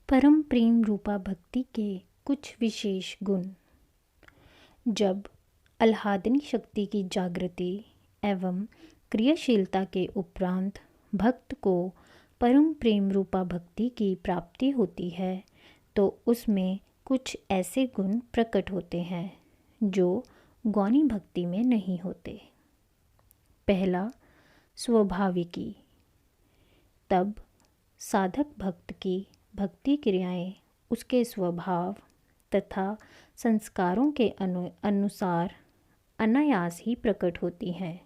परम प्रेम रूपा भक्ति के कुछ विशेष गुण। जब आह्लादनी शक्ति की जागृति एवं क्रियाशीलता के उपरांत भक्त को परम प्रेम रूपा भक्ति की प्राप्ति होती है तो उसमें कुछ ऐसे गुण प्रकट होते हैं जो गौणी भक्ति में नहीं होते। पहला, स्वाभाविकी। तब साधक भक्त की भक्ति क्रियाएं उसके स्वभाव तथा संस्कारों के अनुसार अनायास ही प्रकट होती हैं।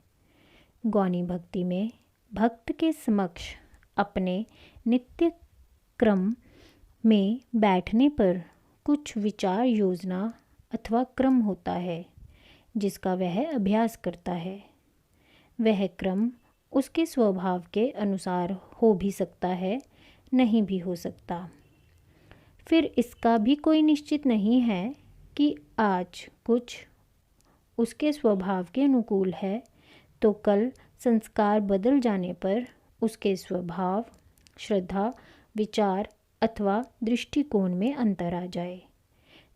गौणी भक्ति में भक्त के समक्ष अपने नित्य क्रम में बैठने पर कुछ विचार योजना अथवा क्रम होता है जिसका वह अभ्यास करता है। वह क्रम उसके स्वभाव के अनुसार हो भी सकता है, नहीं भी हो सकता। फिर इसका भी कोई निश्चित नहीं है कि आज कुछ उसके स्वभाव के अनुकूल है तो कल संस्कार बदल जाने पर उसके स्वभाव, श्रद्धा, विचार अथवा दृष्टिकोण में अंतर आ जाए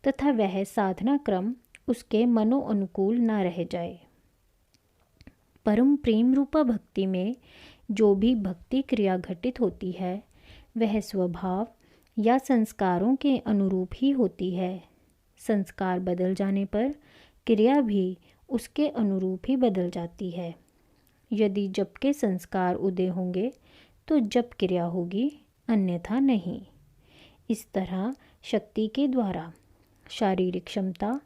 तथा वह साधना क्रम उसके मनोअनुकूल न रह जाए। परम प्रेम रूपा भक्ति में जो भी भक्ति क्रिया घटित होती है वह स्वभाव या संस्कारों के अनुरूप ही होती है। संस्कार बदल जाने पर क्रिया भी उसके अनुरूप ही बदल जाती है। यदि जप के संस्कार उदय होंगे तो जप क्रिया होगी, अन्यथा नहीं। इस तरह शक्ति के द्वारा शारीरिक क्षमता,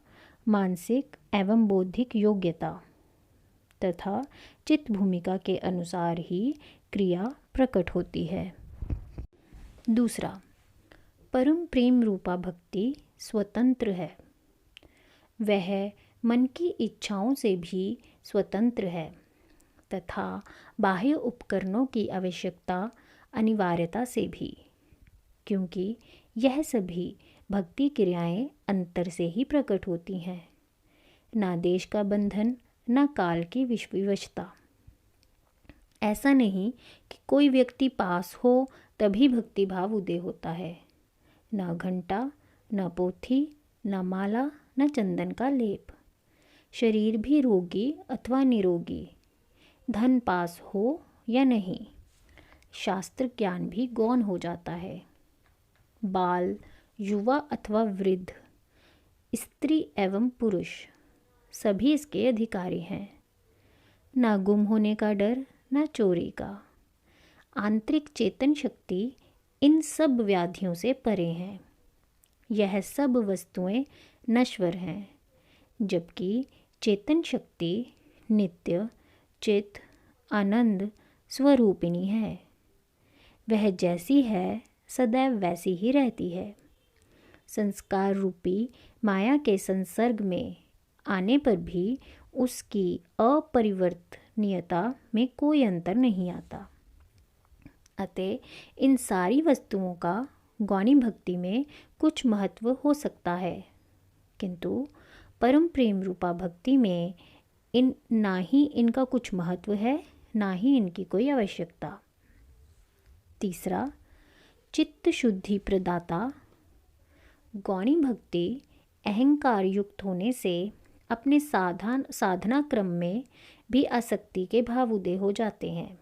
मानसिक एवं बौद्धिक योग्यता तथा चित्त भूमिका के अनुसार ही क्रिया प्रकट होती है। दूसरा, परम प्रेम रूपा भक्ति स्वतंत्र है। वह मन की इच्छाओं से भी स्वतंत्र है तथा बाह्य उपकरणों की आवश्यकता अनिवार्यता से भी, क्योंकि यह सभी भक्ति क्रियाएं अंतर से ही प्रकट होती हैं। ना देश का बंधन, न काल की विवशता। ऐसा नहीं कि कोई व्यक्ति पास हो तभी भक्ति भाव उदय होता है। न घंटा, न पोथी, न माला, न चंदन का लेप। शरीर भी रोगी अथवा निरोगी, धन पास हो या नहीं, शास्त्र ज्ञान भी गौण हो जाता है। बाल, युवा अथवा वृद्ध, स्त्री एवं पुरुष सभी इसके अधिकारी हैं। ना गुम होने का डर, ना चोरी का। आंतरिक चेतन शक्ति इन सब व्याधियों से परे हैं। यह सब वस्तुएं नश्वर हैं, जबकि चेतन शक्ति नित्य, चित, आनंद स्वरूपिणी है। वह जैसी है सदैव वैसी ही रहती है। संस्कार रूपी माया के संसर्ग में आने पर भी उसकी अपरिवर्तनीयता में कोई अंतर नहीं आता। अतः इन सारी वस्तुओं का गौणी भक्ति में कुछ महत्व हो सकता है, किंतु परम प्रेम रूपा भक्ति में ना ही इनका कुछ महत्व है, ना ही इनकी कोई आवश्यकता। तीसरा, चित्त शुद्धि प्रदाता। गौणी भक्ति अहंकार युक्त होने से अपने साधना क्रम में भी आसक्ति के भाव उदय हो जाते हैं,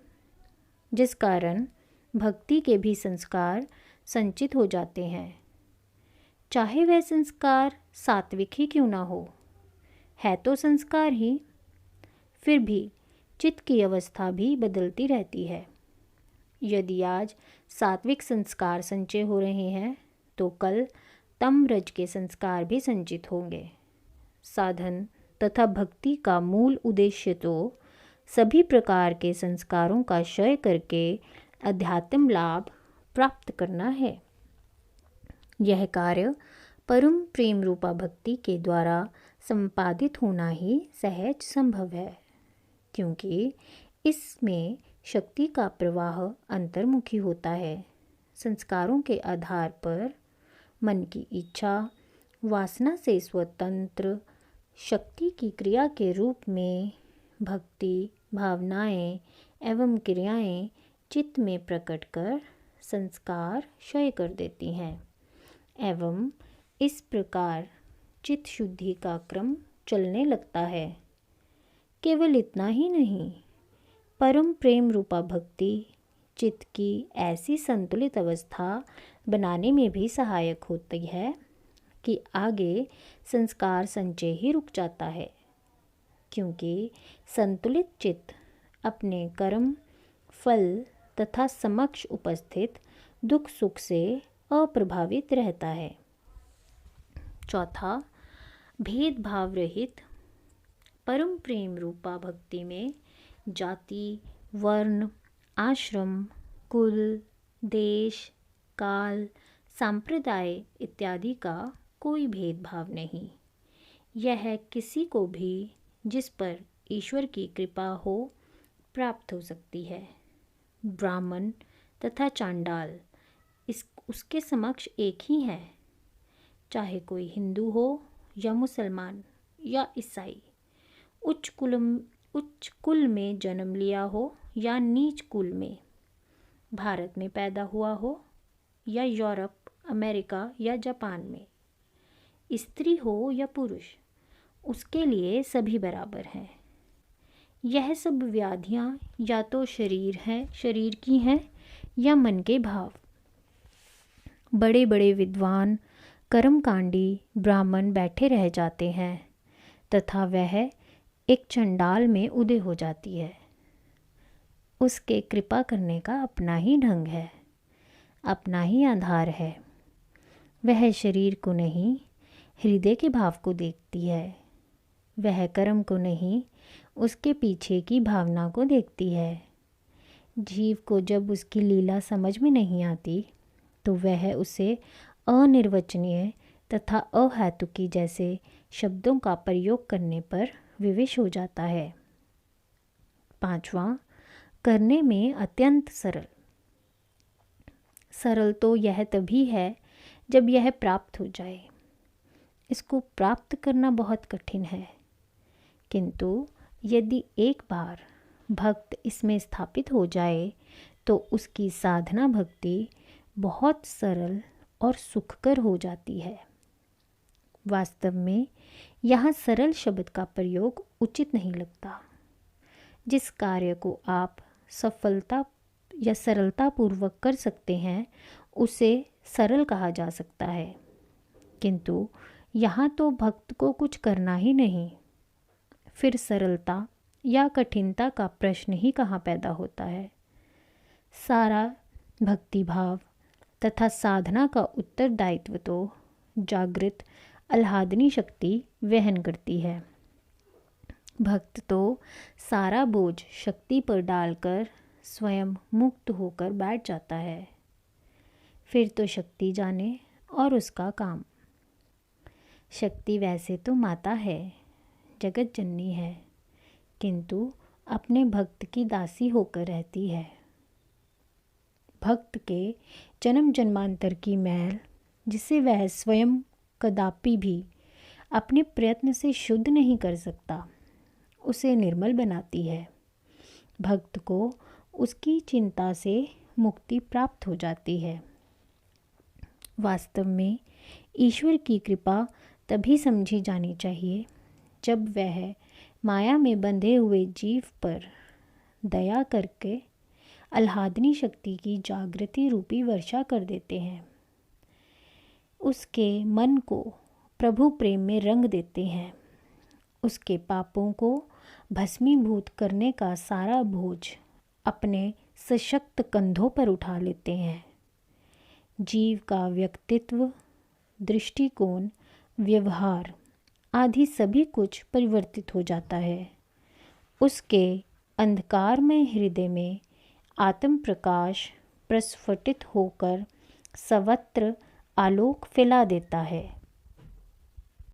जिस कारण भक्ति के भी संस्कार संचित हो जाते हैं। चाहे वह संस्कार सात्विक ही क्यों ना हो, है तो संस्कार ही। फिर भी चित्त की अवस्था भी बदलती रहती है। यदि आज सात्विक संस्कार संचय हो रहे हैं तो कल तम रज के संस्कार भी संचित होंगे। साधन तथा भक्ति का मूल उद्देश्य तो सभी प्रकार के संस्कारों का क्षय करके अध्यात्म लाभ प्राप्त करना है। यह कार्य परम प्रेम रूपा भक्ति के द्वारा संपादित होना ही सहज संभव है, क्योंकि इसमें शक्ति का प्रवाह अंतर्मुखी होता है। संस्कारों के आधार पर मन की इच्छा, वासना से स्वतंत्र शक्ति की क्रिया के रूप में भक्ति भावनाएं एवं क्रियाएं चित्त में प्रकट कर संस्कार क्षय कर देती हैं एवं इस प्रकार चित्त शुद्धि का क्रम चलने लगता है। केवल इतना ही नहीं, परम प्रेम रूपा भक्ति चित्त की ऐसी संतुलित अवस्था बनाने में भी सहायक होती है कि आगे संस्कार संचय ही रुक जाता है, क्योंकि संतुलित चित्त अपने कर्म, फल तथा समक्ष उपस्थित दुख सुख से अप्रभावित रहता है। चौथा, भेदभाव रहित परम प्रेम रूपा भक्ति में जाति, वर्ण, आश्रम, कुल, देश, काल, संप्रदाय इत्यादि का कोई भेदभाव नहीं। यह किसी को भी जिस पर ईश्वर की कृपा हो प्राप्त हो सकती है। ब्राह्मण तथा चांडाल उसके समक्ष एक ही है, चाहे कोई हिंदू हो या मुसलमान या ईसाई, उच्च कुल में जन्म लिया हो या नीच कुल में, भारत में पैदा हुआ हो या यूरोप, अमेरिका या जापान में, स्त्री हो या पुरुष, उसके लिए सभी बराबर हैं। यह सब व्याधियाँ या तो शरीर की हैं या मन के भाव। बड़े बड़े विद्वान कर्मकांडी ब्राह्मण बैठे रह जाते हैं तथा वह एक चंडाल में उदय हो जाती है। उसके कृपा करने का अपना ही ढंग है, अपना ही आधार है। वह शरीर को नहीं, हृदय के भाव को देखती है। वह कर्म को नहीं, उसके पीछे की भावना को देखती है। जीव को जब उसकी लीला समझ में नहीं आती तो वह उसे अनिर्वचनीय तथा अहेतुकी जैसे शब्दों का प्रयोग करने पर विवश हो जाता है। पांचवा, करने में अत्यंत सरल। सरल तो यह तभी है जब यह प्राप्त हो जाए। इसको प्राप्त करना बहुत कठिन है, किंतु यदि एक बार भक्त इसमें स्थापित हो जाए तो उसकी साधना भक्ति बहुत सरल और सुखकर हो जाती है। वास्तव में यहाँ सरल शब्द का प्रयोग उचित नहीं लगता। जिस कार्य को आप सफलता या सरलतापूर्वक कर सकते हैं उसे सरल कहा जा सकता है, किंतु यहाँ तो भक्त को कुछ करना ही नहीं, फिर सरलता या कठिनता का प्रश्न ही कहाँ पैदा होता है। सारा भक्ति भाव तथा साधना का उत्तरदायित्व तो जागृत आह्लादनी शक्ति वहन करती है। भक्त तो सारा बोझ शक्ति पर डालकर स्वयं मुक्त होकर बैठ जाता है। फिर तो शक्ति जाने और उसका काम। शक्ति वैसे तो माता है, जगत जननी है, किंतु अपने भक्त की दासी होकर रहती है। भक्त के जन्म जन्मांतर की मैल, जिसे वह स्वयं कदापि भी अपने प्रयत्न से शुद्ध नहीं कर सकता, उसे निर्मल बनाती है। भक्त को उसकी चिंता से मुक्ति प्राप्त हो जाती है। वास्तव में ईश्वर की कृपा तभी समझी जानी चाहिए जब वह माया में बंधे हुए जीव पर दया करके आह्लादनी शक्ति की जागृति रूपी वर्षा कर देते हैं। उसके मन को प्रभु प्रेम में रंग देते हैं। उसके पापों को भस्मीभूत करने का सारा बोझ अपने सशक्त कंधों पर उठा लेते हैं। जीव का व्यक्तित्व, दृष्टिकोण, व्यवहार आदि सभी कुछ परिवर्तित हो जाता है। उसके अंधकारमय हृदय में आत्म प्रकाश प्रस्फुटित होकर सर्वत्र आलोक फैला देता है।